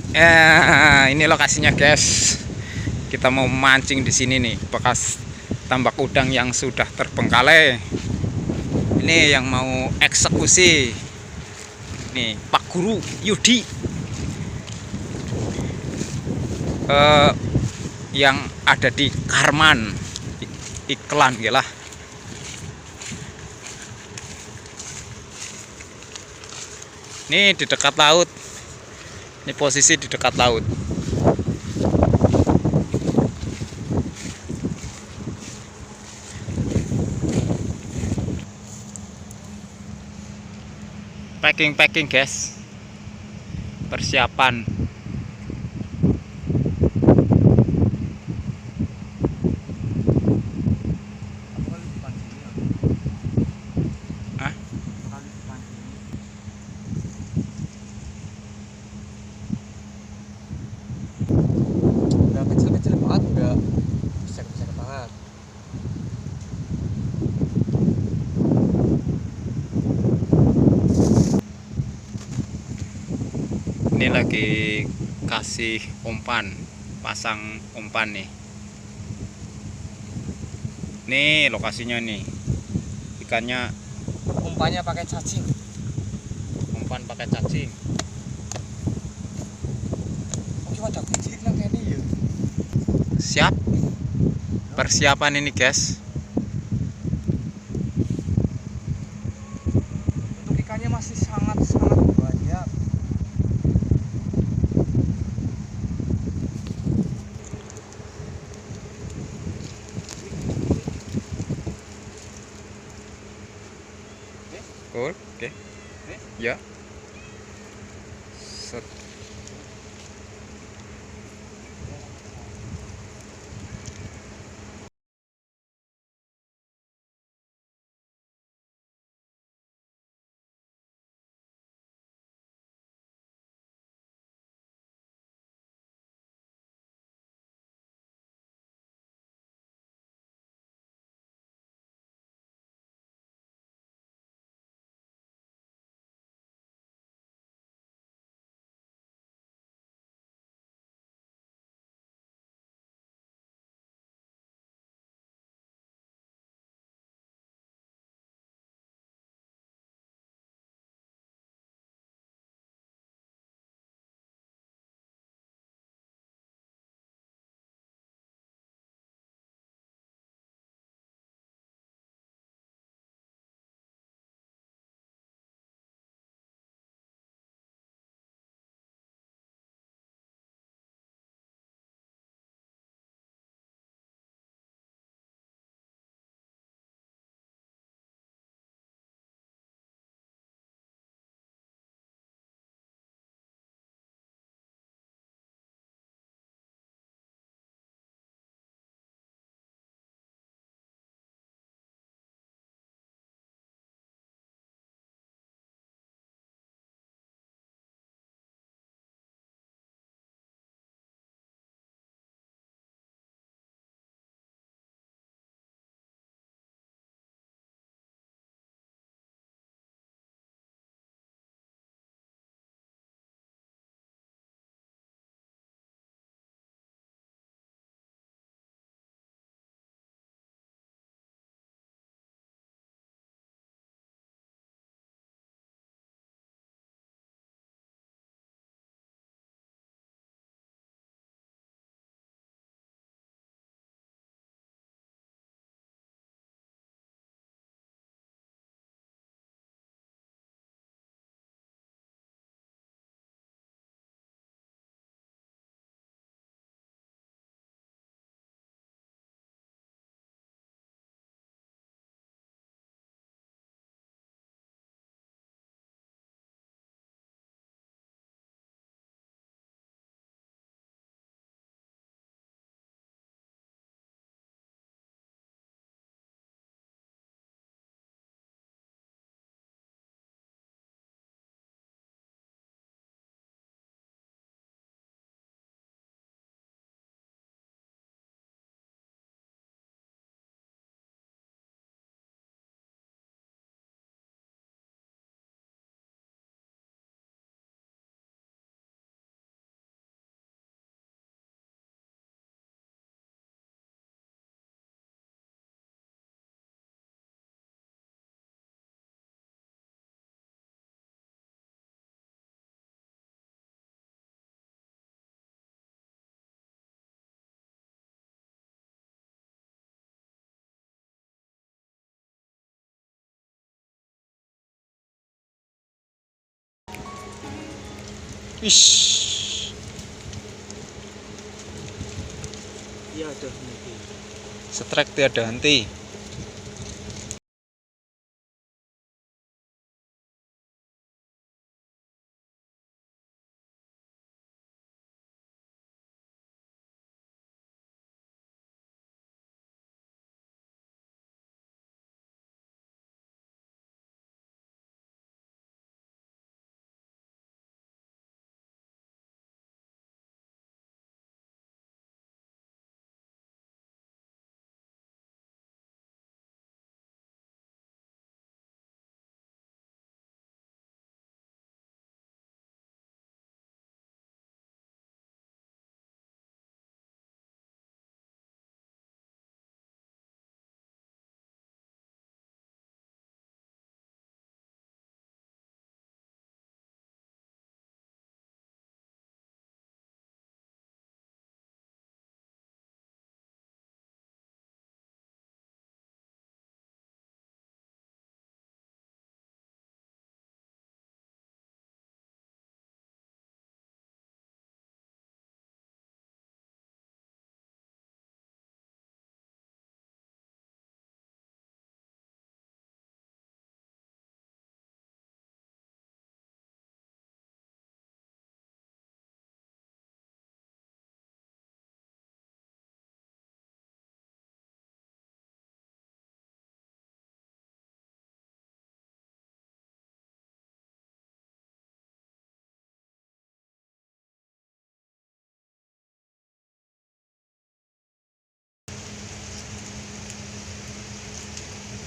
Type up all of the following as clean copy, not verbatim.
Ini lokasinya, guys. Kita mau mancing di sini nih, bekas tambak udang yang sudah terbengkalai. Ini yang mau eksekusi. Nih, Pak Guru Yudi. Eh, yang ada di Karman. Iklan gila. Ini di dekat laut. Ini posisi di dekat laut. Packing guys, persiapan. Hah? Udah kecil-kecil banget, udah besar-besar banget. Ini lagi kasih umpan, pasang umpan nih. Nih lokasinya nih, ikannya. Umpannya pakai cacing. Umpan pakai cacing. Oke, wadah kecil nang kene ya. Siap, persiapan ini guys. Untuk ikannya masih sangat-sangat banyak. Oke, ya. Set. Ish. Iya ada henti. Strike tiada henti.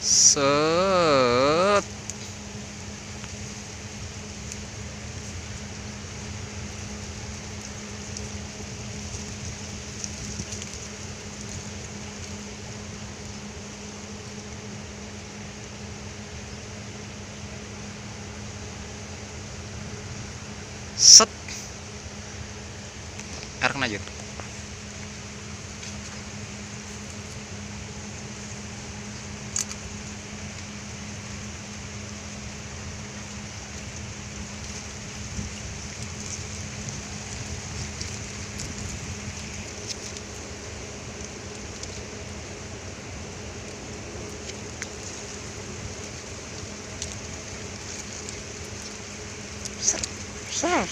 Set. Set. Air kena yuk.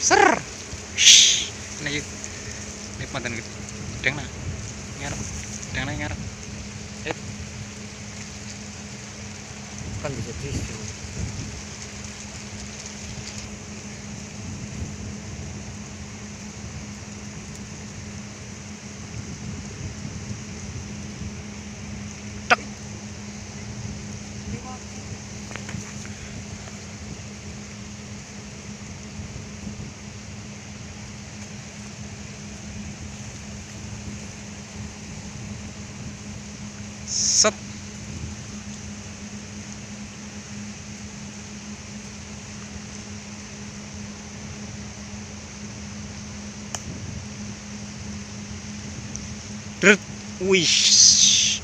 Ser. Shh. Nah yuk. Nikmatan gitu. Deng na. Ngarep. Deng na ngarep. Kan bisa tisu. Tek. Set. Dret. Wish.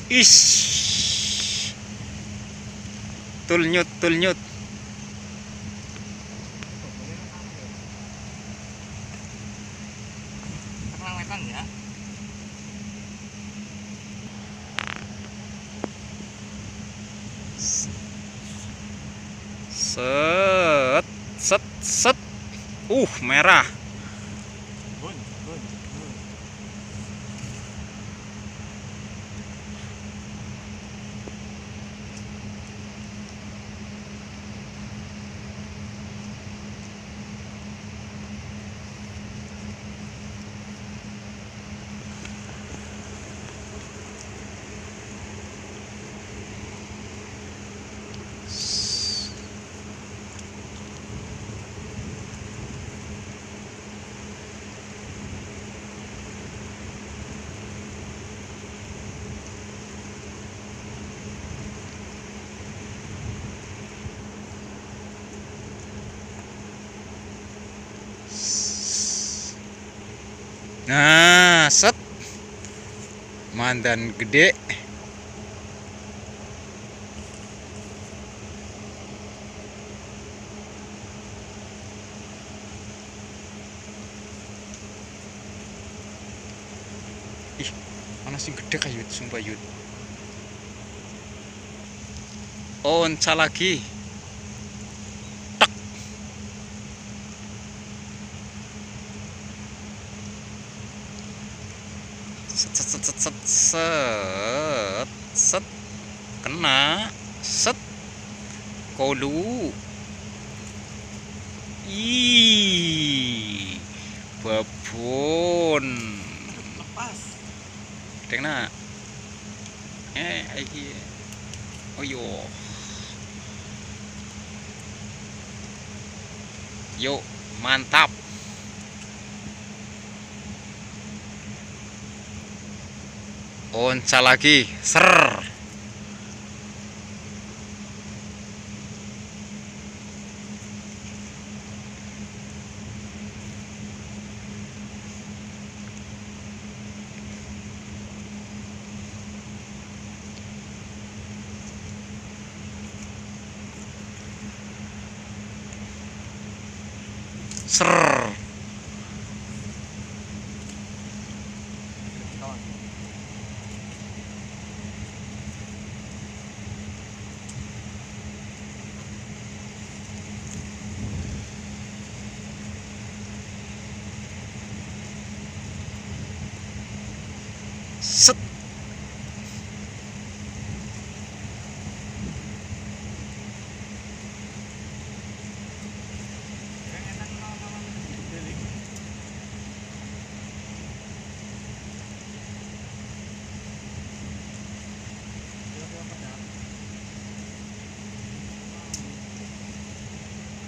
Ish. Tulnyut, tulnyut. Terang ya. Set, set, set. Merah. Bun. Nah, set. Mandan gede. Ih, mana sih gede kayak yut, sumpah yut. Onca lagi. Tak. Set set set set set set set. Kena. Set. Kolu. Ih, babon. Lepas. Kena. Iki. Oh yo. Yuk, mantap. Onca lagi. Ser. Ser. Kawan. Set.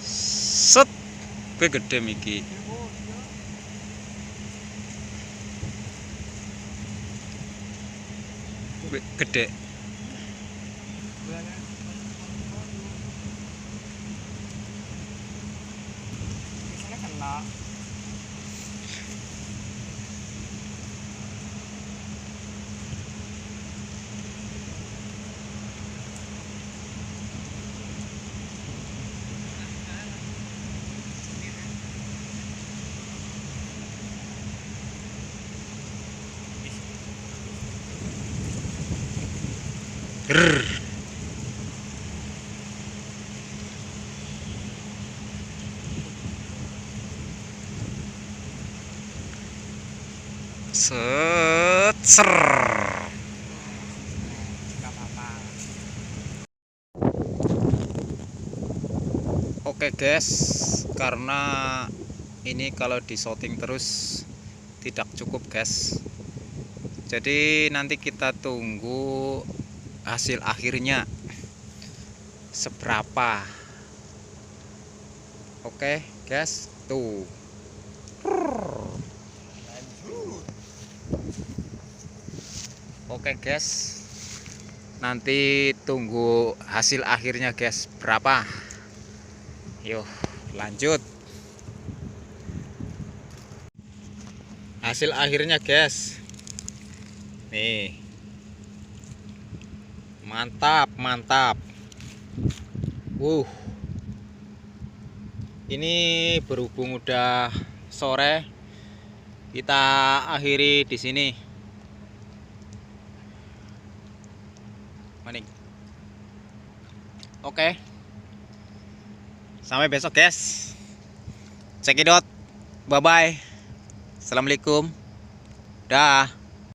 Set. Gue gede Miki. Gue gede. Misalnya kena. Rrr. Set. Ser. Gak apa-apa. Oke guys, karena ini kalau di shooting terus tidak cukup guys. Jadi nanti kita tunggu hasil akhirnya seberapa. Oke guys, tuh. Oke guys, nanti tunggu hasil akhirnya guys, berapa. Yuk lanjut. Hasil akhirnya guys, nih, mantap mantap. Ini berhubung udah sore, kita akhiri di sini. Maning. Oke, sampai besok guys. Cekidot, bye bye. Assalamualaikum. Dah.